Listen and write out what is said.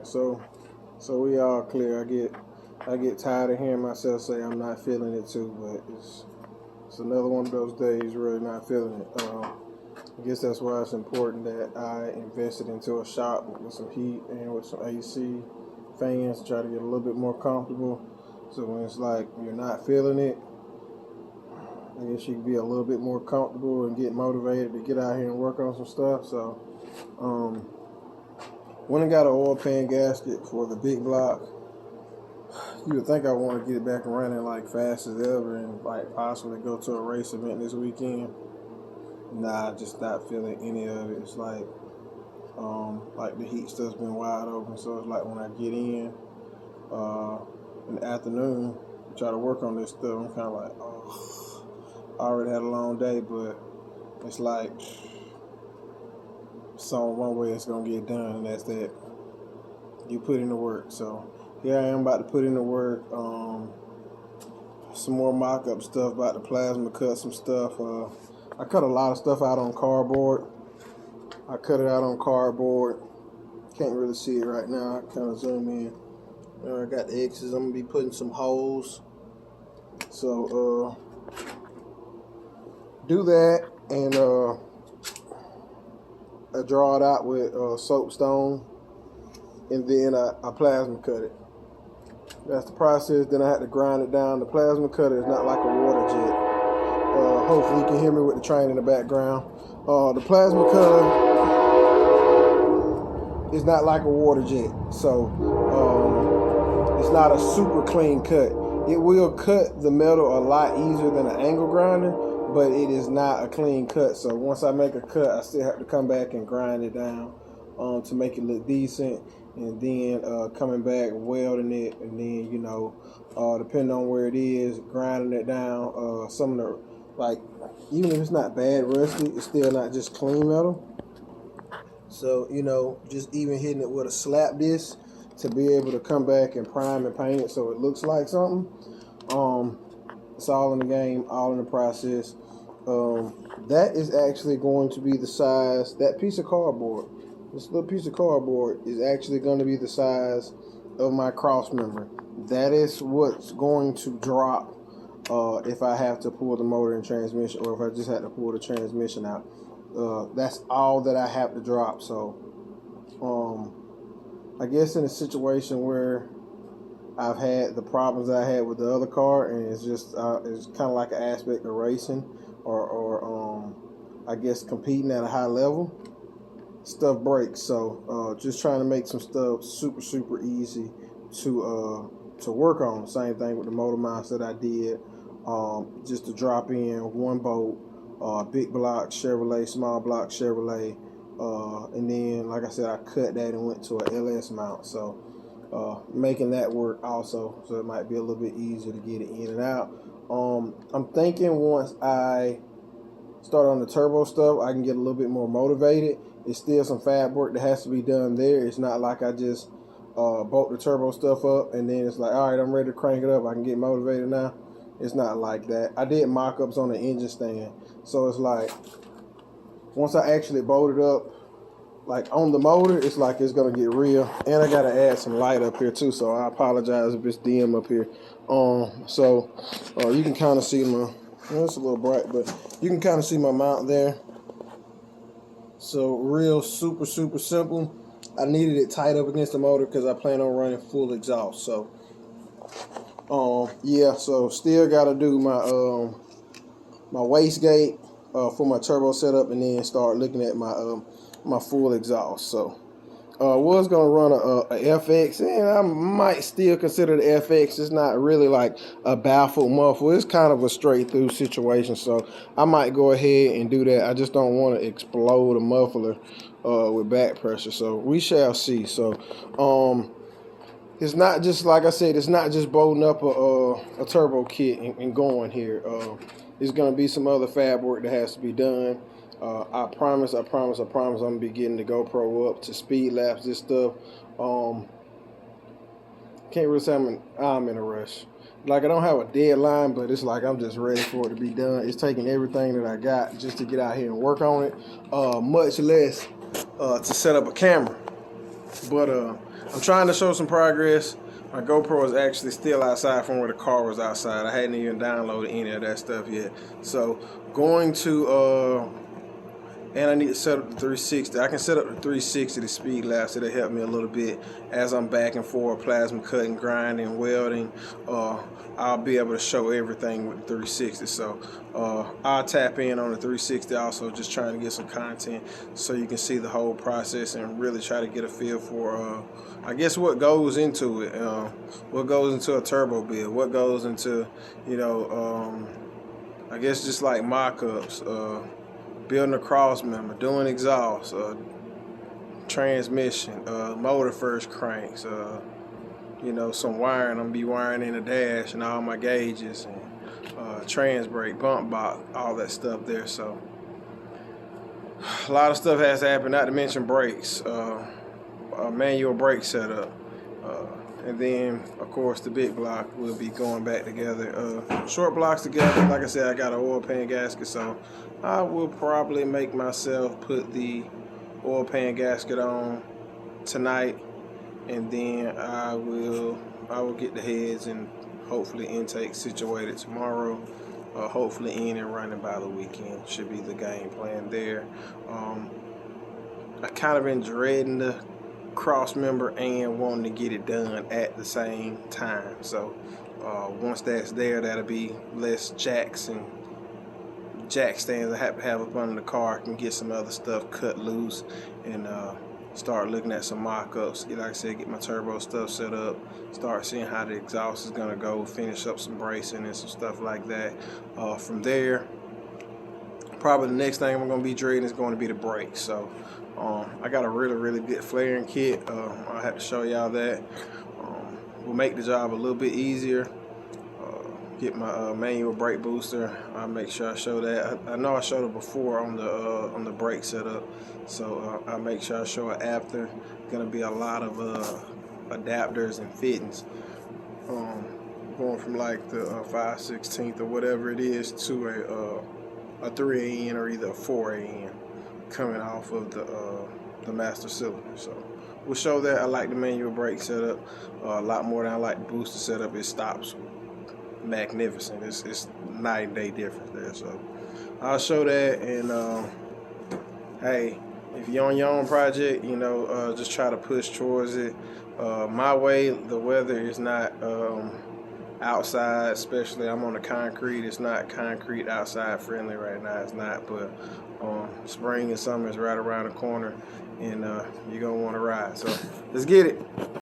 So we all clear. I get tired of hearing myself say I'm not feeling it too, but it's another one of those days really not feeling it. I guess that's why it's important that I invested into a shop with some heat and with some AC fans to try to get a little bit more comfortable. So when it's like you're not feeling it, I guess you can be a little bit more comfortable and get motivated to get out here and work on some stuff. So went and got an oil pan gasket for the big block. You would think I want to get it back and running like fast as ever and like possibly go to a race event this weekend. Nah, just not feeling any of it. It's like the heat stuff's been wide open, so it's like when I get in the afternoon, try to work on this stuff, I'm kind of like, oh, I already had a long day, but it's like, so one way it's gonna get done, and that's that you put in the work. So here I am about to put in the work. Some more mock-up stuff, about to plasma cut some stuff. I cut a lot of stuff out on cardboard. I cut it out on cardboard. Can't really see it right now. I kind of zoom in. I got the X's. I'm gonna be putting some holes. So do that, and I draw it out with soapstone, and then I plasma cut it. That's the process. Then I had to grind it down. The plasma cutter is not like a water jet. Hopefully you can hear me with the train in the background. The plasma cutter is not like a water jet, so it's not a super clean cut. It will cut the metal a lot easier than an angle grinder, but it is not a clean cut. So once I make a cut, I still have to come back and grind it down to make it look decent, and then coming back, welding it, and then depending on where it is, grinding it down. Some of the, like, even if it's not bad rusty, it's still not just clean metal. So just even hitting it with a slap disc to be able to come back and prime and paint it so it looks like something. It's all in the game, all in the process. That is actually going to be the size, that piece of cardboard, this little piece of cardboard is actually going to be the size of my cross member. That is what's going to drop if I have to pull the motor and transmission, or if I just had to pull the transmission out. That's all that I have to drop. So I guess in a situation where I've had the problems that I had with the other car, and it's just it's kind of like an aspect of racing, or I guess competing at a high level, stuff breaks. So just trying to make some stuff super easy to work on. Same thing with the motor mounts that I did, just to drop in one bolt, big block Chevrolet, small block Chevrolet, and then like I said, I cut that and went to a LS mount. So making that work also, so it might be a little bit easier to get it in and out. I'm thinking once I start on the turbo stuff, I can get a little bit more motivated. It's still some fab work that has to be done there. It's not like I just bolt the turbo stuff up and then it's like, all right, I'm ready to crank it up, I can get motivated now. It's not like that. I did mock-ups on the engine stand, so it's like once I actually bolt it up, like on the motor, it's like it's gonna get real. And I gotta add some light up here too, so I apologize if it's dim up here. So you can kind of see my, it's a little bright, but you can kind of see my mount there. So real super simple. I needed it tight up against the motor because I plan on running full exhaust. So yeah, so still gotta do my my wastegate for my turbo setup, and then start looking at my my full exhaust. So was gonna run a FX, and I might still consider the FX. It's not really like a baffled muffle, it's kind of a straight through situation, so I might go ahead and do that. I just don't want to explode a muffler with back pressure, so we shall see. So it's not just, like I said, it's not just bolting up a turbo kit and going here. There's gonna be some other fab work that has to be done. I promise I'm gonna be getting the GoPro up to speed laps, this stuff. Can't really say I'm in a rush. Like, I don't have a deadline, but it's like I'm just ready for it to be done. It's taking everything that I got just to get out here and work on it, much less to set up a camera. But I'm trying to show some progress. My GoPro is actually still outside from where the car was outside. I hadn't even downloaded any of that stuff yet. So going to and I need to set up the 360. I can set up the 360 to speed lapse. It'll help me a little bit as I'm back and forth, plasma cutting, grinding, welding. I'll be able to show everything with the 360. So I'll tap in on the 360 also, just trying to get some content so you can see the whole process and really try to get a feel for, I guess, what goes into it. What goes into a turbo build, what goes into, you know, I guess just like mock-ups, building a cross member, doing exhaust, transmission, motor first cranks, you know, some wiring. I'm gonna be wiring in the dash and all my gauges and trans brake, bump box, all that stuff there. So a lot of stuff has happened, not to mention brakes, a manual brake setup, and then of course the big block will be going back together. Short blocks together. Like I said, I got an oil pan gasket, so I will probably make myself put the oil pan gasket on tonight, and then I will get the heads and hopefully intake situated tomorrow. Hopefully in and running by the weekend should be the game plan there. I kind of been dreading the cross member and wanting to get it done at the same time. So once that's there, that'll be less jacks and jack stands I have to have up under the car. I can get some other stuff cut loose and start looking at some mock-ups. Like I said, get my turbo stuff set up, start seeing how the exhaust is gonna go, finish up some bracing and some stuff like that. From there, probably the next thing I'm gonna be dreading is going to be the brakes. So I got a really good flaring kit. I'll have to show y'all that. Will make the job a little bit easier. Get my manual brake booster. I'll make sure I show that. I know I showed it before on the brake setup, so I'll make sure I show it after. Gonna be a lot of adapters and fittings, going from like the 5/16 or whatever it is to a 3AN or either a 4AN coming off of the master cylinder. So we'll show that. I like the manual brake setup a lot more than I like the booster setup. It stops magnificent. It's night and day difference there. So I'll show that. And hey, if you're on your own project, you know, just try to push towards it. My way, the weather is not outside, especially I'm on the concrete. It's not concrete outside friendly right now. It's not, but spring and summer is right around the corner, and you're gonna want to ride. So let's get it.